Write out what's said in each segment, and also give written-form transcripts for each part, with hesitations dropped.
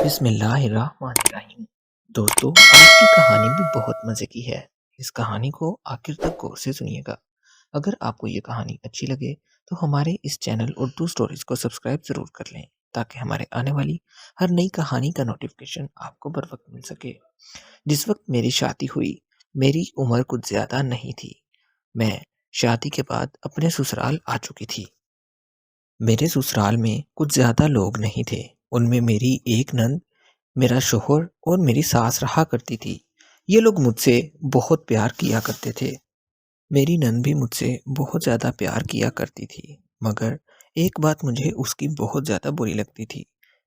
बिस्मिल्लाहिर्रहमानिर्रहीम। दोस्तों, आज की कहानी भी बहुत मज़े की है। इस कहानी को आखिर तक गौर से सुनिएगा। अगर आपको ये कहानी अच्छी लगे तो हमारे इस चैनल उर्दू स्टोरीज को सब्सक्राइब ज़रूर कर लें, ताकि हमारे आने वाली हर नई कहानी का नोटिफिकेशन आपको बर वक्त मिल सके। जिस वक्त मेरी शादी हुई, मेरी उम्र कुछ ज़्यादा नहीं थी। मैं शादी के बाद अपने ससुराल आ चुकी थी। मेरे ससुराल में कुछ ज़्यादा लोग नहीं थे। उनमें मेरी एक नंद, मेरा शौहर और मेरी सास रहा करती थी। ये लोग मुझसे बहुत प्यार किया करते थे। मेरी नंद भी मुझसे बहुत ज़्यादा प्यार किया करती थी, मगर एक बात मुझे उसकी बहुत ज़्यादा बुरी लगती थी।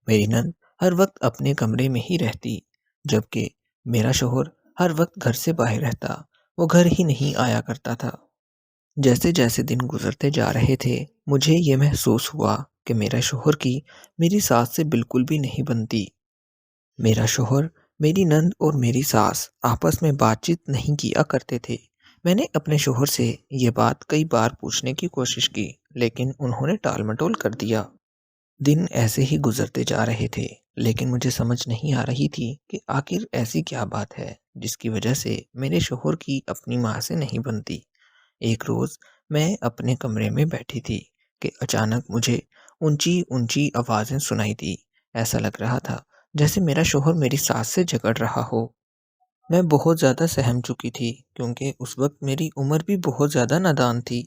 मेरी नंद हर वक्त अपने कमरे में ही रहती, जबकि मेरा शौहर हर वक्त घर से बाहर रहता। वो घर ही नहीं आया करता था। जैसे जैसे दिन गुजरते जा रहे थे, मुझे ये महसूस हुआ कि मेरा शौहर की मेरी सास से बिल्कुल भी नहीं बनती। मेरा शौहर, मेरी नंद और मेरी सास आपस में बातचीत नहीं किया करते थे। मैंने अपने शौहर से ये बात कई बार पूछने की कोशिश की, लेकिन उन्होंने टाल-मटोल कर दिया। दिन ऐसे ही गुजरते जा रहे थे, लेकिन मुझे समझ नहीं आ रही थी कि आखिर ऐसी क्या बात है जिसकी वजह से मेरे शौहर की अपनी माँ से नहीं बनती। एक रोज़ मैं अपने कमरे में बैठी थी कि अचानक मुझे ऊंची-ऊंची आवाज़ें सुनाई दी। ऐसा लग रहा था जैसे मेरा शौहर मेरी सास से झगड़ रहा हो। मैं बहुत ज़्यादा सहम चुकी थी, क्योंकि उस वक़्त मेरी उम्र भी बहुत ज़्यादा नादान थी।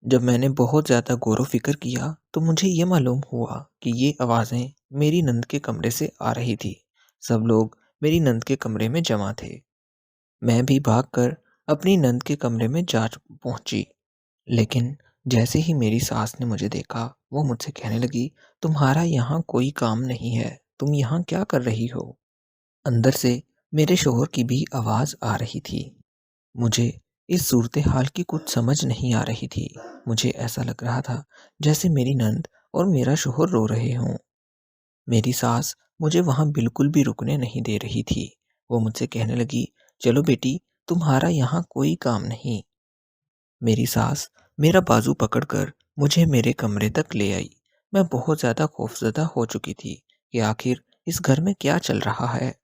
जब मैंने बहुत ज़्यादा गौर-व-फ़िक्र किया, तो मुझे ये मालूम हुआ कि ये आवाज़ें मेरी नंद के कमरे से आ रही थी। सब लोग मेरी नंद के कमरे में जमा थे। मैं भी भागकर अपनी नंद के कमरे में जा पहुँची। लेकिन जैसे ही मेरी सास ने मुझे देखा, वो मुझसे कहने लगी, तुम्हारा यहाँ कोई काम नहीं है, तुम यहाँ क्या कर रही हो? अंदर से मेरे शौहर की भी आवाज़ आ रही थी। मुझे इस सूरत हाल की कुछ समझ नहीं आ रही थी। मुझे ऐसा लग रहा था जैसे मेरी नंद और मेरा शौहर रो रहे हों। मेरी सास मुझे वहाँ बिल्कुल भी रुकने नहीं दे रही थी। वो मुझसे कहने लगी, चलो बेटी, तुम्हारा यहाँ कोई काम नहीं। मेरी सास मेरा बाजू पकड़कर मुझे मेरे कमरे तक ले आई। मैं बहुत ज़्यादा खौफज़दा हो चुकी थी कि आखिर इस घर में क्या चल रहा है।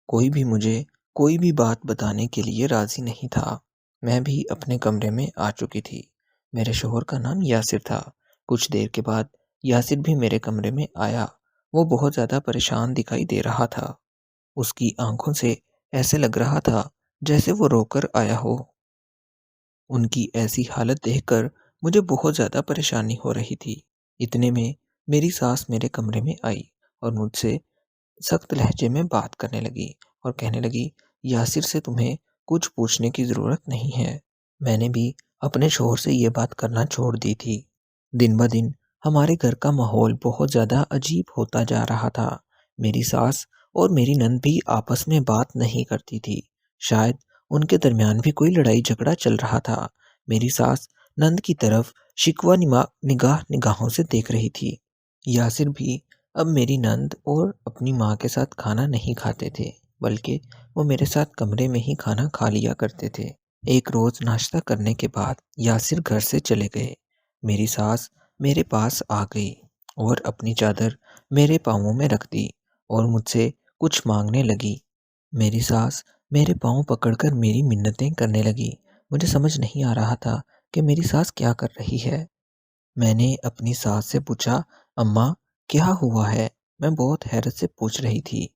कोई भी मुझे कोई भी बात बताने के लिए राज़ी नहीं था। मैं भी अपने कमरे में आ चुकी थी। मेरे शौहर का नाम यासिर था। कुछ देर के बाद यासिर भी मेरे कमरे में आया। वो बहुत ज़्यादा परेशान दिखाई दे रहा था। उसकी आंखों से ऐसे लग रहा था जैसे वो रोकर आया हो। उनकी ऐसी हालत देखकर मुझे बहुत ज़्यादा परेशानी हो रही थी। इतने में मेरी सास मेरे कमरे में आई और मुझसे सख्त लहजे में बात करने लगी और कहने लगी, यासिर से तुम्हें कुछ पूछने की ज़रूरत नहीं है। मैंने भी अपने शौहर से ये बात करना छोड़ दी थी। दिन ब दिन हमारे घर का माहौल बहुत ज़्यादा अजीब होता जा रहा था। मेरी सास और मेरी नंद भी आपस में बात नहीं करती थी। शायद उनके दरमियान भी कोई लड़ाई झगड़ा चल रहा था। मेरी सास नंद की तरफ शिकवा निगाह निगाहों से देख रही थी। यासिर भी अब मेरी नंद और अपनी माँ के साथ खाना नहीं खाते थे, बल्कि वो मेरे साथ कमरे में ही खाना खा लिया करते थे। एक रोज़ नाश्ता करने के बाद यासिर घर से चले गए। मेरी सास मेरे पास आ गई और अपनी चादर मेरे पाँवों में रख दी और मुझसे कुछ मांगने लगी। मेरी सास मेरे पाँव पकड़कर मेरी मिन्नतें करने लगी। मुझे समझ नहीं आ रहा था कि मेरी सास क्या कर रही है। मैंने अपनी सास से पूछा, अम्मा, क्या हुआ है? मैं बहुत हैरत से पूछ रही थी।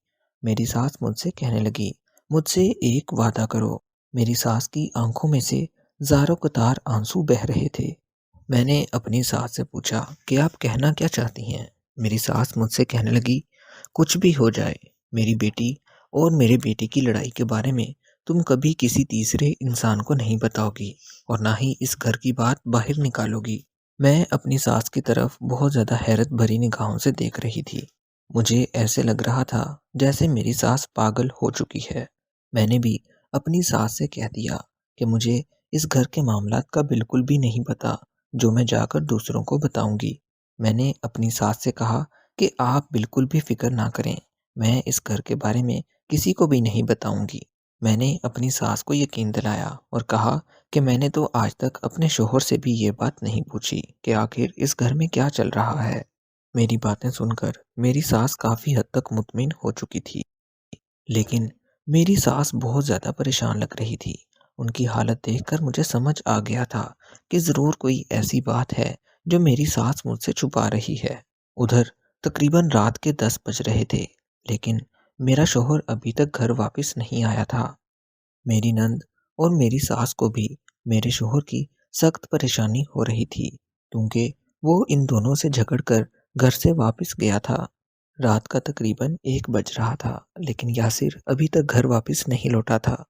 मेरी सास मुझसे कहने लगी, मुझसे एक वादा करो। मेरी सास की आंखों में से ज़ारो कतार आंसू बह रहे थे। मैंने अपनी सास से पूछा कि आप कहना क्या चाहती हैं? मेरी सास मुझसे कहने लगी, कुछ भी हो जाए, मेरी बेटी और मेरे बेटे की लड़ाई के बारे में तुम कभी किसी तीसरे इंसान को नहीं बताओगी और ना ही इस घर की बात बाहर निकालोगी। मैं अपनी सास की तरफ बहुत ज़्यादा हैरत भरी निगाहों से देख रही थी। मुझे ऐसे लग रहा था जैसे मेरी सास पागल हो चुकी है। मैंने भी अपनी सास से कह दिया कि मुझे इस घर के मामलात का बिल्कुल भी नहीं पता, जो मैं जाकर दूसरों को बताऊंगी। मैंने अपनी सास से कहा कि आप बिल्कुल भी फिक्र ना करें, मैं इस घर के बारे में किसी को भी नहीं बताऊंगी। मैंने अपनी सास को यकीन दिलाया और कहा कि मैंने तो आज तक अपने शौहर से भी ये बात नहीं पूछी कि आखिर इस घर में क्या चल रहा है। मेरी बातें सुनकर मेरी सास काफ़ी हद तक मुतमिन हो चुकी थी, लेकिन मेरी सास बहुत ज़्यादा परेशान लग रही थी। उनकी हालत देखकर मुझे समझ आ गया था कि ज़रूर कोई ऐसी बात है जो मेरी सास मुझसे छुपा रही है। उधर तकरीबन रात के 10 बज रहे थे, लेकिन मेरा शौहर अभी तक घर वापस नहीं आया था। मेरी नंद और मेरी सास को भी मेरे शौहर की सख्त परेशानी हो रही थी, क्योंकि वो इन दोनों से झगड़कर घर से वापस गया था। रात का तकरीबन 1 बज रहा था, लेकिन यासिर अभी तक घर वापस नहीं लौटा था।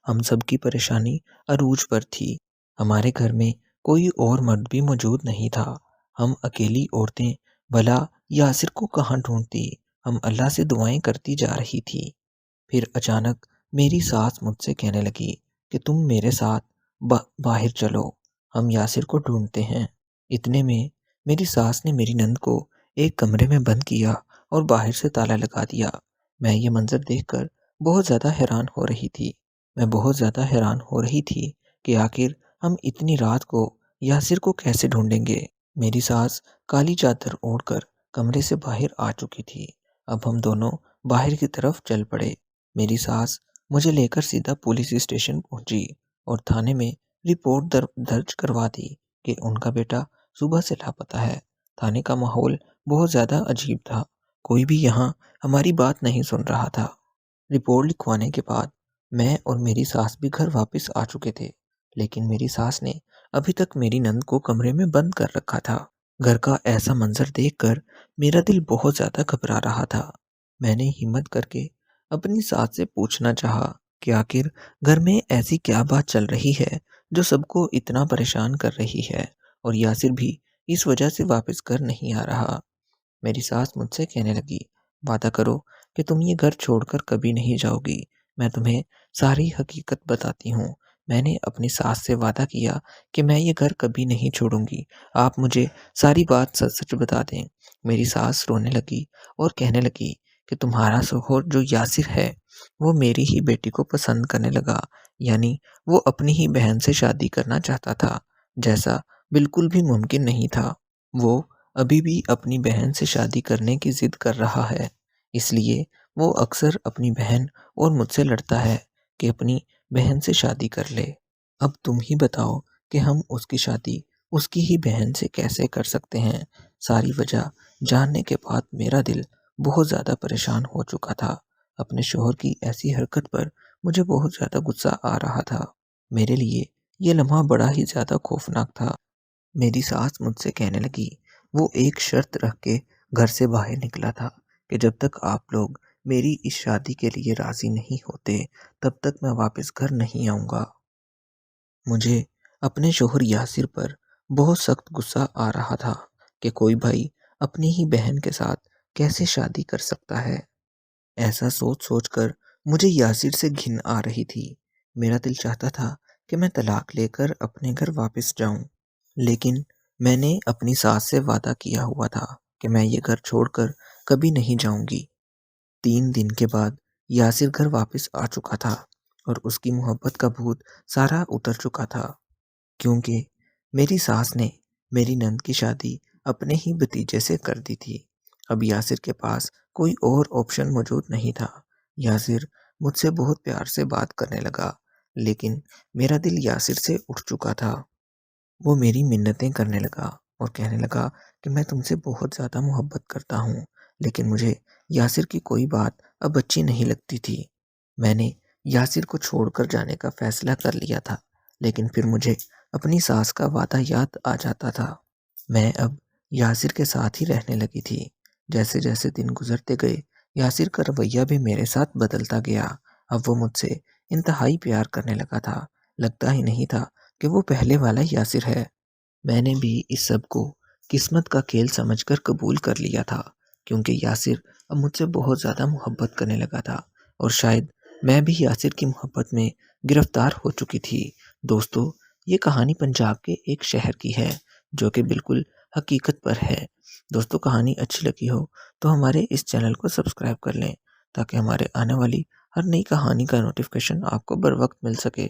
हम सबकी परेशानी अरूज पर थी। हमारे घर में कोई और मर्द भी मौजूद नहीं था। हम अकेली औरतें भला यासिर को कहाँ ढूंढती। हम अल्लाह से दुआएं करती जा रही थी। फिर अचानक मेरी सास मुझसे कहने लगी कि तुम मेरे साथ बाहर चलो, हम यासिर को ढूंढते हैं। इतने में मेरी सास ने मेरी नंद को एक कमरे में बंद किया और बाहर से ताला लगा दिया। मैं ये मंजर देखकर बहुत ज़्यादा हैरान हो रही थी। मैं बहुत ज़्यादा हैरान हो रही थी कि आखिर हम इतनी रात को यासिर को कैसे ढूंढेंगे। मेरी सास काली चादर ओढ़कर कमरे से बाहर आ चुकी थी। अब हम दोनों बाहर की तरफ चल पड़े। मेरी सास मुझे लेकर सीधा पुलिस स्टेशन पहुंची और थाने में रिपोर्ट दर्ज करवा दी कि उनका बेटा सुबह से लापता है। थाने का माहौल बहुत ज़्यादा अजीब था। कोई भी यहाँ हमारी बात नहीं सुन रहा था। रिपोर्ट लिखवाने के बाद मैं और मेरी सास भी घर वापस आ चुके थे, लेकिन मेरी सास ने अभी तक मेरी नंद को कमरे में बंद कर रखा था। घर का ऐसा मंजर देखकर मेरा दिल बहुत ज़्यादा घबरा रहा था। मैंने हिम्मत करके अपनी सास से पूछना चाहा कि आखिर घर में ऐसी क्या बात चल रही है जो सबको इतना परेशान कर रही है, और यासिर भी इस वजह से वापस घर नहीं आ रहा। मेरी सास मुझसे कहने लगी, वादा करो कि तुम ये घर छोड़कर कभी नहीं जाओगी। मैं तुम्हें सारी हकीकत बताती हूँ। मैंने अपनी सास से वादा किया कि मैं ये घर कभी नहीं छोड़ूंगी। आप मुझे सारी बात सच सच बता दें। मेरी सास रोने लगी और कहने लगी कि तुम्हारा शौहर जो यासिर है, वो मेरी ही बेटी को पसंद करने लगा। यानी वो अपनी ही बहन से शादी करना चाहता था, जैसा बिल्कुल भी मुमकिन नहीं था। वो अभी भी अपनी बहन से शादी करने की ज़िद कर रहा है। इसलिए वो अक्सर अपनी बहन और मुझसे लड़ता है कि अपनी बहन से शादी कर ले। अब तुम ही बताओ कि हम उसकी शादी उसकी ही बहन से कैसे कर सकते हैं। सारी वजह जानने के बाद मेरा दिल बहुत ज़्यादा परेशान हो चुका था। अपने शौहर की ऐसी हरकत पर मुझे बहुत ज़्यादा गुस्सा आ रहा था। मेरे लिए ये लम्हा बड़ा ही ज़्यादा खौफनाक था। मेरी सास मुझसे कहने लगी, वो एक शर्त रख के घर से बाहर निकला था कि जब तक आप लोग मेरी इस शादी के लिए राज़ी नहीं होते, तब तक मैं वापस घर नहीं आऊँगा। मुझे अपने शौहर यासिर पर बहुत सख्त गुस्सा आ रहा था कि कोई भाई अपनी ही बहन के साथ कैसे शादी कर सकता है। ऐसा सोच कर मुझे यासिर से घिन आ रही थी। मेरा दिल चाहता था कि मैं तलाक लेकर अपने घर वापस जाऊं, लेकिन मैंने अपनी सास से वादा किया हुआ था कि मैं ये घर छोड़कर कभी नहीं जाऊंगी। 3 दिन के बाद यासिर घर वापस आ चुका था और उसकी मोहब्बत का भूत सारा उतर चुका था, क्योंकि मेरी सास ने मेरी नंद की शादी अपने ही भतीजे से कर दी थी। अब यासिर के पास कोई और ऑप्शन मौजूद नहीं था। यासिर मुझसे बहुत प्यार से बात करने लगा, लेकिन मेरा दिल यासिर से उठ चुका था। वो मेरी मिन्नतें करने लगा और कहने लगा कि मैं तुमसे बहुत ज़्यादा मोहब्बत करता हूँ, लेकिन मुझे यासिर की कोई बात अब अच्छी नहीं लगती थी। मैंने यासिर को छोड़कर जाने का फैसला कर लिया था, लेकिन फिर मुझे अपनी सास का वादा याद आ जाता था। मैं अब यासिर के साथ ही रहने लगी थी। जैसे जैसे दिन गुजरते गए, यासिर का रवैया भी मेरे साथ बदलता गया। अब वो मुझसे इंतहाई प्यार करने लगा था। लगता ही नहीं था कि वो पहले वाला यासिर है। मैंने भी इस सब को किस्मत का खेल समझकर कबूल कर लिया था, क्योंकि यासिर अब मुझसे बहुत ज़्यादा मोहब्बत करने लगा था और शायद मैं भी यासिर की मोहब्बत में गिरफ्तार हो चुकी थी। दोस्तों, ये कहानी पंजाब के एक शहर की है, जो कि बिल्कुल हकीकत पर है। दोस्तों, कहानी अच्छी लगी हो तो हमारे इस चैनल को सब्सक्राइब कर लें, ताकि हमारे आने वाली हर नई कहानी का नोटिफिकेशन आपको बर वक्त मिल सके।